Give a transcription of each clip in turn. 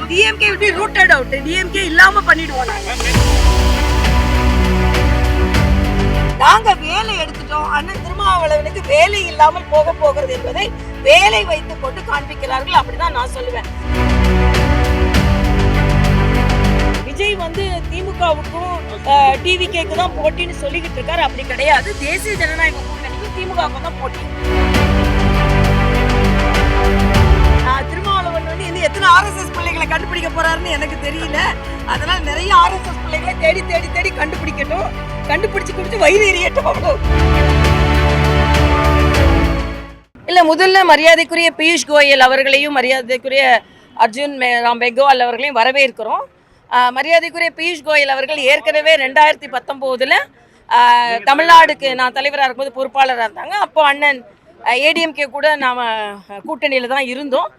DMK விட்டு rooted out, DMK இல்லாம பண்ணிடுவோம். நாங்க வேலை எடுத்துட்டோம். அண்ணன் திருமாவளவனுக்கு வேலை இல்லாமல் போக போகிறது என்பதை வேலை வைத்துக் கொண்டு காண்பிக்கிறார்கள். அப்படிதான் நான் சொல்லுவேன். விஜய் வந்து திமுகவுக்கும் டிவிகேக்கு தான் போட்டின்னு சொல்லிக்கிட்டு இருக்காரு. அப்படி கிடையாது. தேசிய ஜனநாயக கூட்டணிக்கும் திமுகவுக்கும் தான் போட்டி. திருமாவளவன் வந்து இன்னும் எத்தனை ஆர்எஸ்எஸ் பிள்ளைகளை கண்டுபிடிக்க போறாருன்னு எனக்கு தெரியல. அதனால நிறைய ஆர்எஸ்எஸ் பிள்ளைகளை தேடி தேடி தேடி கண்டுபிடிக்கட்டும். கண்டுபிடிச்சு குடிச்சு வயிறு எரியட்டும். அவ்வளோ இல்ல. முதல்ல மரியாதைக்குரிய பியூஷ் கோயல் அவர்களையும் மரியாதைக்குரிய அர்ஜுன் ராம் மெக்வால் அவர்களையும் வரவேற்கிறோம். மரியாதைக்குரிய பியூஷ் கோயல் அவர்கள் ஏற்கனவே 2019 தமிழ்நாடுக்கு நான் தலைவராக இருக்கும்போது பொறுப்பாளராக இருந்தாங்க. அப்போ அண்ணன் ஏடிஎம்கே கூட நாம் கூட்டணியில் தான் இருந்தோம்.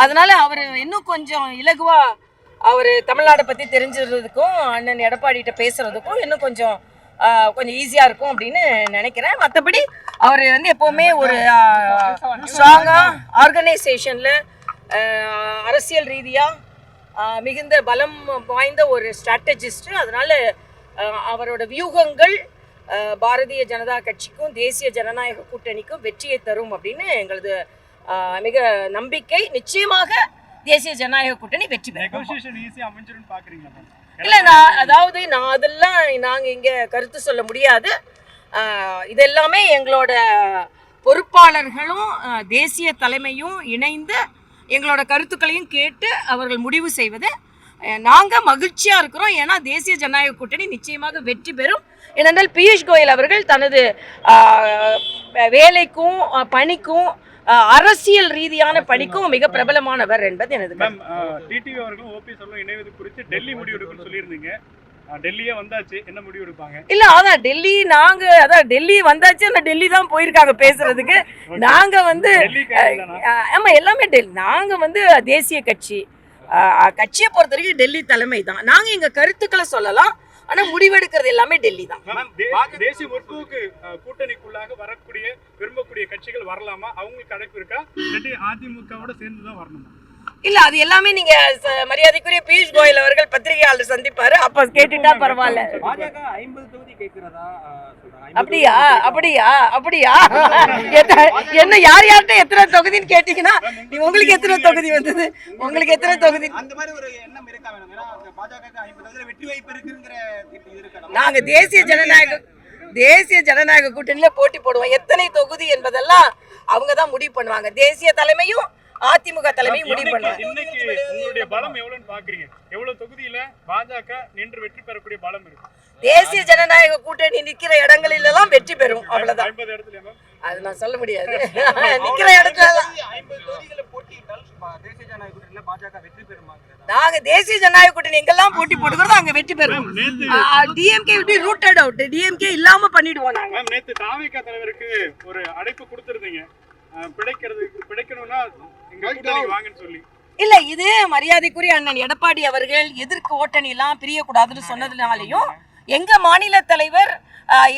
அதனால் அவர் இன்னும் கொஞ்சம் இலகுவாக அவர் தமிழ்நாடை பற்றி தெரிஞ்சுறதுக்கும் அண்ணன் எடப்பாடிகிட்ட பேசுகிறதுக்கும் இன்னும் கொஞ்சம் ஈஸியாக இருக்கும் அப்படின்னு நினைக்கிறேன். மற்றபடி அவர் வந்து எப்போவுமே ஒரு ஸ்ட்ராங்காக ஆர்கனைசேஷனில் அரசியல் ரீதியாக மிகுந்த பலம் வாய்ந்த ஒரு ஸ்ட்ராட்டஜிஸ்ட்டு. அதனால் அவரோட வியூகங்கள் பாரதிய ஜனதா கட்சிக்கும் தேசிய ஜனநாயக கூட்டணிக்கும் வெற்றியை தரும் அப்படின்னு எங்களது மிக நம்பிக்கை. நிச்சயமாக தேசிய ஜனநாயக கூட்டணி வெற்றி பெறும். இல்லை, நான் அதெல்லாம் நாங்கள் இங்கே கருத்து சொல்ல முடியாது. இதெல்லாமே எங்களோட பொறுப்பாளர்களும் தேசிய தலைமையும் இணைந்து எங்களோட கருத்துக்களையும் கேட்டு அவர்கள் முடிவு செய்வது. நாங்கள் மகிழ்ச்சியாக இருக்கிறோம். ஏன்னா தேசிய ஜனநாயக கூட்டணி நிச்சயமாக வெற்றி பெறும். ஏனென்றால் பியூஷ் கோயல் அவர்கள் தனது வேலைக்கும் பணிக்கும் அரசியல் ரீதியான பணிக்கும் மிக பிரபலமானவர் என்பது எனது டிடிவி அவர்கள் ஓபிஎஸ் அவர்கள் இணைவது குறித்து டெல்லி முடிவு எடுக்கணும்னு சொல்லியிருந்தீங்க. டெல்லியே வந்தாச்சு, என்ன முடிவு எடுப்பாங்க? இல்ல, அதான் டெல்லி டெல்லி வந்தாச்சு. அந்த டெல்லி தான் போயிருக்காங்க பேசுறதுக்கு. நாங்க வந்து ஆமா எல்லாமே டெல்லி. நாங்க வந்து தேசிய கட்சியை பொறுத்த வரைக்கும் டெல்லி தலைமை தான். நாங்க எங்க கருத்துக்களை சொல்லலாம், ஆனா முடிவெடுக்கிறது எல்லாமே டெல்லி தான். தேசிய முற்போக்கு கூட்டணிக்குள்ளாக வரக்கூடிய விரும்பக்கூடிய கட்சிகள் வரலாமா? அவங்களுக்கு அழைப்பு இருக்கா? அதிமுகவோட சேர்ந்து தான் வரணுமா? இல்ல, அது எல்லாமே நீங்க மரியாதைக்குரிய பியூஷ் கோயல் அவர்கள் பத்திரிகையாளர் சந்திப்பாரு, அப்ப கேட்டுட்டா பரவாயில்ல. அப்படியா என்ன யார் யார்கிட்ட எத்தனை தொகுதின்னு கேட்டீங்கன்னா உங்களுக்கு எத்தனை தொகுதி வந்தது, உங்களுக்கு எத்தனை தொகுதி? நாங்க தேசிய ஜனநாயக கூட்டணியில போட்டி போடுவோம். எத்தனை தொகுதி என்பதெல்லாம் அவங்கதான் முடிவு பண்ணுவாங்க. தேசிய தலைமையும் அதிமுக தலைமையும் முடிவு பண்ணுவாங்க. உங்களுடைய பலம் எவ்வளவுன்னு பாக்குறீங்க? எவ்வளவு தொகுதியில பாஜக நின்று வெற்றி பெறக்கூடிய பலம் இருக்கு? தேசிய ஜனநாயக கூட்டணி நிக்கிற இடங்களில் எல்லாம் வெற்றி பெறும். அவ்வளவுதான். 50 இடத்துல அது நான் சொல்ல முடியாது. நிக்கிற இடத்துல நாங்க தேசிய ஜனநாயக கூட்டணி எங்கெல்லாம் போட்டி போடுகிறதோ அங்க வெற்றி பெறும். டிஎம்கே விட்டு ரூட்டட் அவுட், டிஎம்கே இல்லாம பண்ணிடுவோம். நாங்க நேத்து தாவேகா தலைவருக்கு ஒரு அழைப்பு கொடுத்திருந்தீங்க, பிழைக்கணும்னா எங்க கூட்டணி வாங்கன்னு சொல்லி. இல்ல, இது மரியாதைக்குரிய அண்ணன் எடப்பாடி அவர்கள் எதிர்க்கு ஓட்டணி எல்லாம் பிரியக்கூடாதுன்னு சொன்னதுனாலையும் எங்க மாநில தலைவர்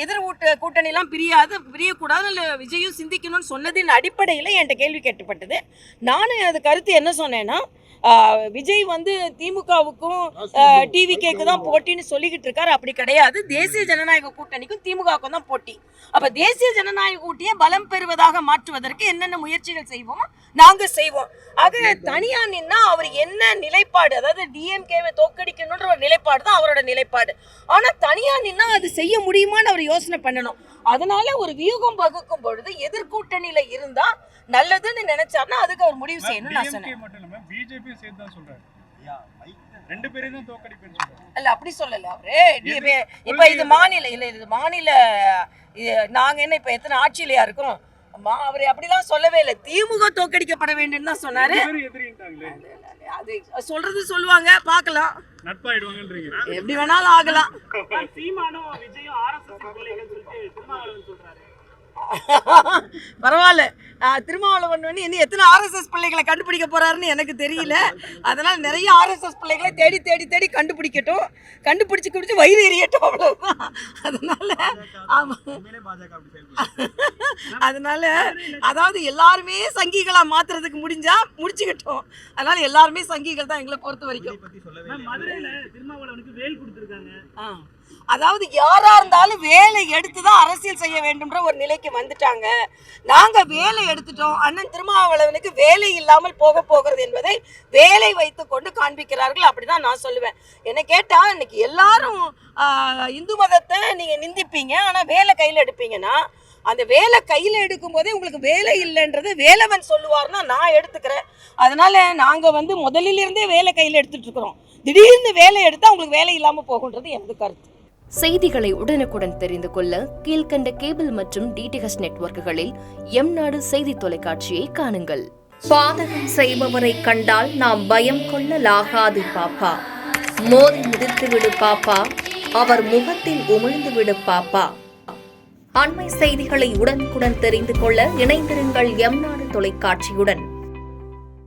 எதிர் கூட்டணி எல்லாம் பிரியக்கூடாது விஜயும் சிந்திக்கணும்னு சொன்னதின் அடிப்படையில் என்கிட்ட கேள்வி கேட்கப்பட்டது. நானும் அது கருத்து என்ன சொன்னேன்னா, விஜய் வந்து திமுகவுக்கும் டிவிகேக்கு தான் போட்டின்னு சொல்லிக்கிட்டு இருக்காரு. அப்படி கிடையாது. தேசிய ஜனநாயக கூட்டணிக்கும் திமுகவுக்கும் தான் போட்டி. அப்ப தேசிய ஜனநாயக கூட்டணியை பலம் பெறுவதாக மாற்றுவதற்கு என்னென்ன முயற்சிகள் செய்வோமோ நாங்க செய்வோம். ஆக தனியா நின்னா அவர் என்ன நிலைப்பாடு, அதாவது டிஎம்கேவை தோக்கடிக்கணுன்ற ஒரு நிலைப்பாடு தான் அவரோட நிலைப்பாடு. ஆனா தனியா நின்னா அது செய்ய முடியுமான்னு அவர் யோசனை பண்ணணும். அதனால ஒரு வியூகம் வகுக்கும் பொழுது எதிர்கூட்டணியில இருந்தா நல்லதுன்னு நினைச்சாருன்னா அதுக்கு அவர் முடிவு செய்யணும். நான் சொன்னேன். இல்ல, அப்படி சொல்லல அவரு. இப்ப இது மாநில நாங்க என்ன இப்ப எத்தனை ஆட்சியிலையா இருக்கோம்? அவரு அப்படிலாம் சொல்லவே இல்லை. திமுக தோக்கடிக்கப்பட வேண்டும் தான் சொன்னாரு. அது சொல்றது சொல்லுவாங்க, பாக்கலாம். எப்படி வேணாலும் ஆகலாம். பரவாயில்ல. திருமாவளவன் வந்து இன்னும் எத்தனை ஆர்எஸ்எஸ் பிள்ளைகளை கண்டுபிடிக்க போறாருன்னு எனக்கு தெரியல. அதனால் நிறைய ஆர்எஸ்எஸ் பிள்ளைகளை தேடி தேடி தேடி கண்டுபிடிக்கட்டும், கண்டுபிடிச்சு குடிச்சு வயிறு எரியட்டும், அவ்வளோதான். அதனால ஆமாம், அதனால அதாவது எல்லாருமே சங்கிகளாக மாற்றுறதுக்கு முடிஞ்சா முடிச்சுக்கிட்டோம். அதனால எல்லாருமே சங்கிகள் தான் எங்களை பொறுத்த வரைக்கும். அதாவது யாரா இருந்தாலும் வேலை எடுத்து தான் அரசியல் செய்ய வேண்டும்ன்ற ஒரு நிலைக்கு வந்துட்டாங்க. நாங்க வேலை எடுத்துட்டோம். அண்ணன் திருமாவளவனுக்கு வேலை இல்லாமல் போகிறது என்பதை வேலை வைத்து கொண்டு காண்பிக்கிறார்கள். அப்படிதான் நான் சொல்லுவேன். என்ன கேட்டா இன்னைக்கு எல்லாரும் இந்து மதத்தை நீங்க நிந்திப்பீங்க, ஆனா வேலை கையில எடுப்பீங்கன்னா அந்த வேலை கையில் எடுக்கும் போதே உங்களுக்கு வேலை இல்லைன்றது வேலவன் சொல்லுவார்னா நான் எடுத்துக்கிறேன். அதனால நாங்கள் வந்து முதலிலிருந்தே வேலை கையில் எடுத்துட்டு இருக்கிறோம். திடீர்னு வேலை எடுத்தால் உங்களுக்கு வேலை இல்லாமல் போகுன்றது எனது கருத்து. செய்திகளை உடனுக்குடன் தெரிந்து கொள்ள கீழ்கண்ட கேபிள் மற்றும் டிடிஹெச் நெட்வொர்க்குகளில் எம்நாடு செய்தி தொலைக்காட்சியை காணுங்கள். பாதகம் செய்பவரை கண்டால் நாம் பயம் கொள்ளலாகாது பாப்பா. மோதி மிதித்து விடு பாப்பா, அவர் முகத்தில் உமிழ்ந்து விடு பாப்பா. அண்மை செய்திகளை உடனுக்குடன் தெரிந்து கொள்ள இணைந்திருங்கள் எம்நாடு தொலைக்காட்சியுடன்.